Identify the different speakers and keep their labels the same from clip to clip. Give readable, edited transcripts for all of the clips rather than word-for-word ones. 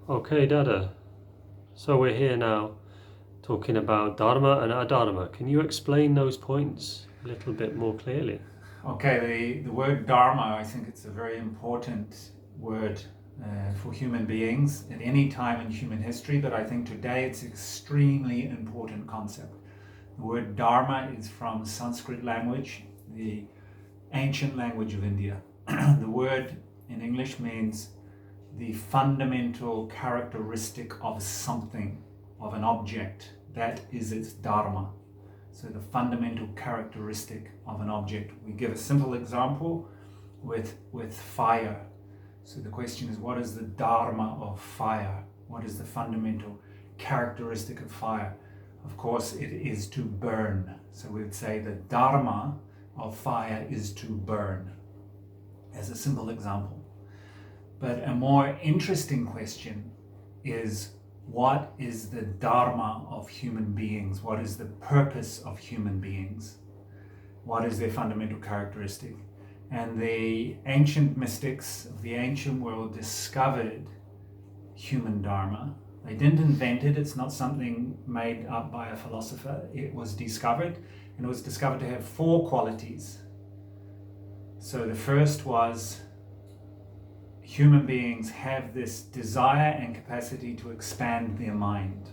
Speaker 1: Okay, Dada. So we're here now talking about Dharma and Adharma. Can you explain those points a little bit more clearly?
Speaker 2: Okay, the word Dharma, I think it's a very important word for human beings at any time in human history, but I think today it's an extremely important concept. The word Dharma is from Sanskrit language, the ancient language of India. The word in English means the fundamental characteristic of something, of an object. That is its Dharma. So the fundamental characteristic of an object. We give a simple example with fire. So the question is, what is the Dharma of fire? What is the fundamental characteristic of fire? Of course, it is to burn. So we would say the Dharma of fire is to burn, as a simple example. But a more interesting question is, what is the Dharma of human beings? What is the purpose of human beings? What is their fundamental characteristic? And the ancient mystics of the ancient world discovered human Dharma. They didn't invent it. It's not something made up by a philosopher. It was discovered, and it was discovered to have 4 qualities. So the first was, human beings have this desire and capacity to expand their mind.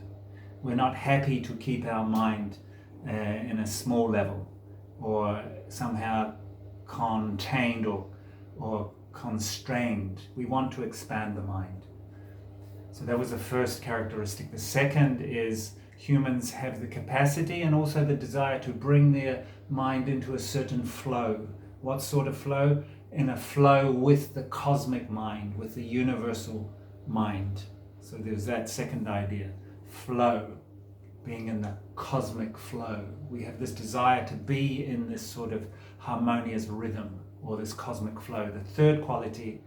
Speaker 2: We're not happy to keep our mind in a small level, or somehow contained or constrained. We want to expand the mind. So that was the first characteristic. The second is, humans have the capacity and also the desire to bring their mind into a certain flow. What sort of flow? In a flow with the cosmic mind, with the universal mind. So there's that second idea, flow, being in the cosmic flow. We have this desire to be in this sort of harmonious rhythm, or this cosmic flow. The third quality,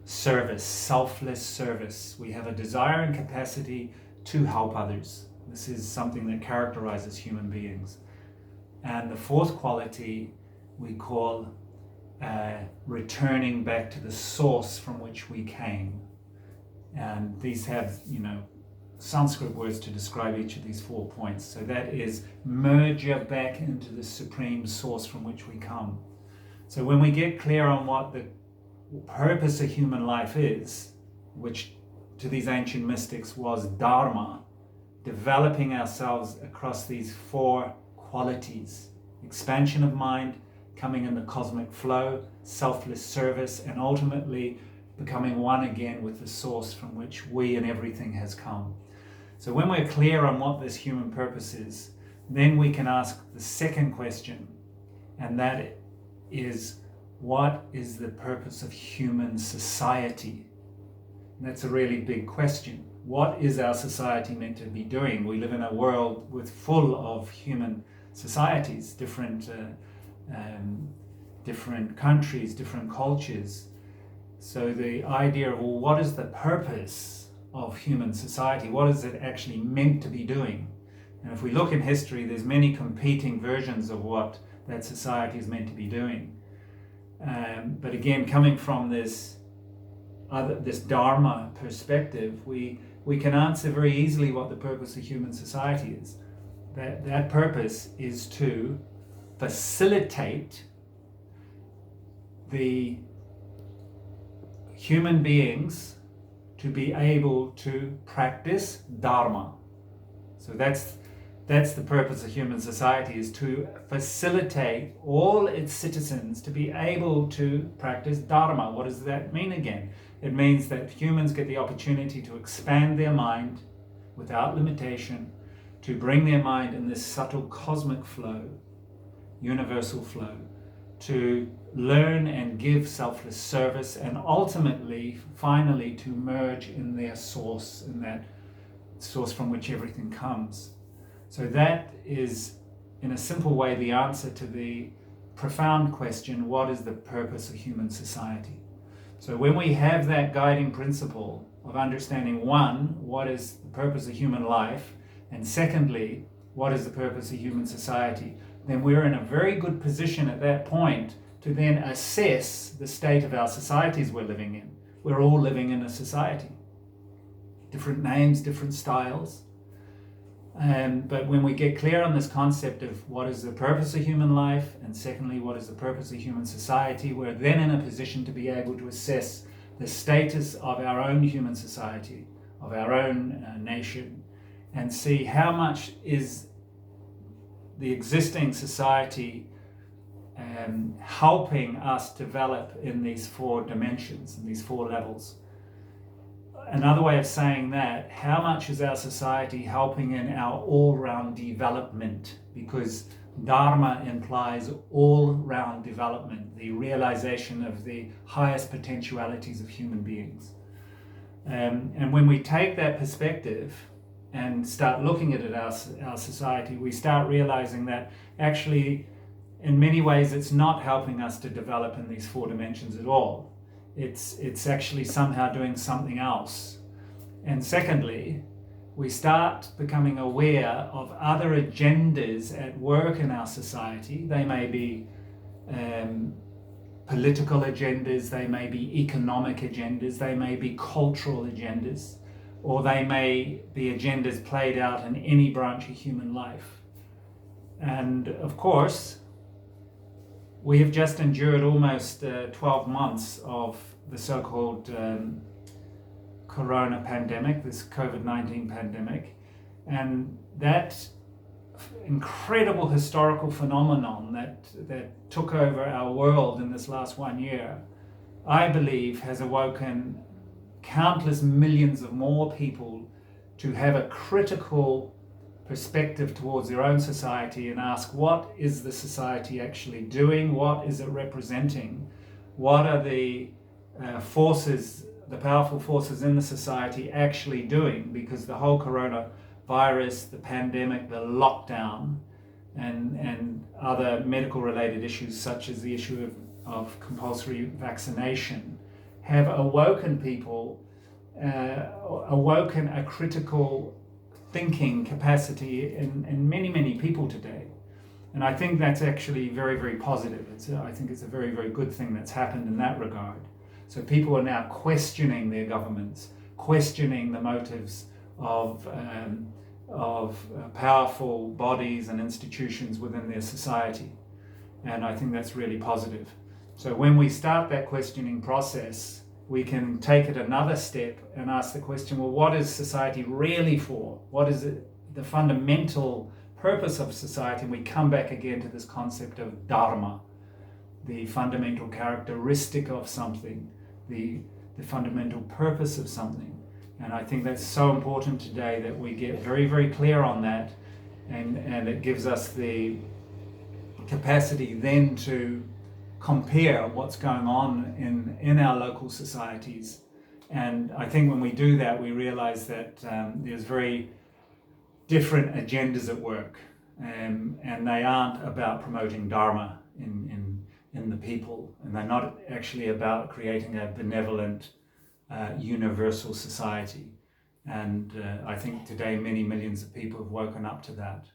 Speaker 2: service, selfless service. We have a desire and capacity to help others. This is something that characterizes human beings. And the fourth quality we call returning back to the source from which we came. And these have, Sanskrit words to describe each of these 4 points. So that is, merger back into the supreme source from which we come. So when we get clear on what the purpose of human life is, which to these ancient mystics was Dharma, developing ourselves across these 4 qualities: expansion of mind, coming in the cosmic flow, selfless service, and ultimately becoming one again with the source from which we and everything has come. So when we're clear on what this human purpose is, then we can ask the second question, and that is, what is the purpose of human society? And that's a really big question. What is our society meant to be doing? We live in a world full of human societies, different countries, different cultures. So the idea of, well, what is the purpose of human society? What is it actually meant to be doing? And if we look in history, there's many competing versions of what that society is meant to be doing. But again, coming from this Dharma perspective, we can answer very easily what the purpose of human society is. That purpose is to facilitate the human beings to be able to practice Dharma. So that's the purpose of human society, is to facilitate all its citizens to be able to practice Dharma. What does that mean again? It means that humans get the opportunity to expand their mind without limitation, to bring their mind in this subtle cosmic flow, universal flow, to learn and give selfless service, and ultimately, finally, to merge in their source, in that source from which everything comes. So that is, in a simple way, the answer to the profound question, what is the purpose of human society? So when we have that guiding principle of understanding, one, what is the purpose of human life, and secondly, what is the purpose of human society, then we're in a very good position at that point to then assess the state of our societies we're living in. We're all living in a society. Different names, different styles. But when we get clear on this concept of what is the purpose of human life, and secondly, what is the purpose of human society, we're then in a position to be able to assess the status of our own human society, of our own nation, and see how much is the existing society helping us develop in these 4 dimensions, in these 4 levels. Another way of saying that, how much is our society helping in our all-round development? Because Dharma implies all-round development, the realization of the highest potentialities of human beings. And when we take that perspective and start looking at it, our society, we start realizing that actually, in many ways, it's not helping us to develop in these 4 dimensions at all. It's actually somehow doing something else. And secondly, we start becoming aware of other agendas at work in our society. They may be political agendas, they may be economic agendas, they may be cultural agendas, or they may be agendas played out in any branch of human life. And of course, we have just endured almost 12 months of the so-called corona pandemic, this COVID-19 pandemic, and that incredible historical phenomenon that took over our world in this last 1 year, I believe has awoken countless millions of more people to have a critical perspective towards their own society and ask, what is the society actually doing? What is it representing? What are the forces, the powerful forces in the society actually doing? Because the whole coronavirus, the pandemic, the lockdown, and other medical related issues such as the issue of compulsory vaccination have awoken people, awoken a critical thinking capacity in many, many people today. And I think that's actually very, very positive. I think it's a very, very good thing that's happened in that regard. So people are now questioning their governments, questioning the motives of powerful bodies and institutions within their society. And I think that's really positive. So when we start that questioning process, we can take it another step and ask the question, well, what is society really for? What is it, the fundamental purpose of society? And we come back again to this concept of Dharma, the fundamental characteristic of something, the fundamental purpose of something. And I think that's so important today that we get very, very clear on that, and it gives us the capacity then to compare what's going on in our local societies. And I think when we do that, we realize that there's very different agendas at work, and they aren't about promoting Dharma in the people, and they're not actually about creating a benevolent universal society. And I think today many millions of people have woken up to that.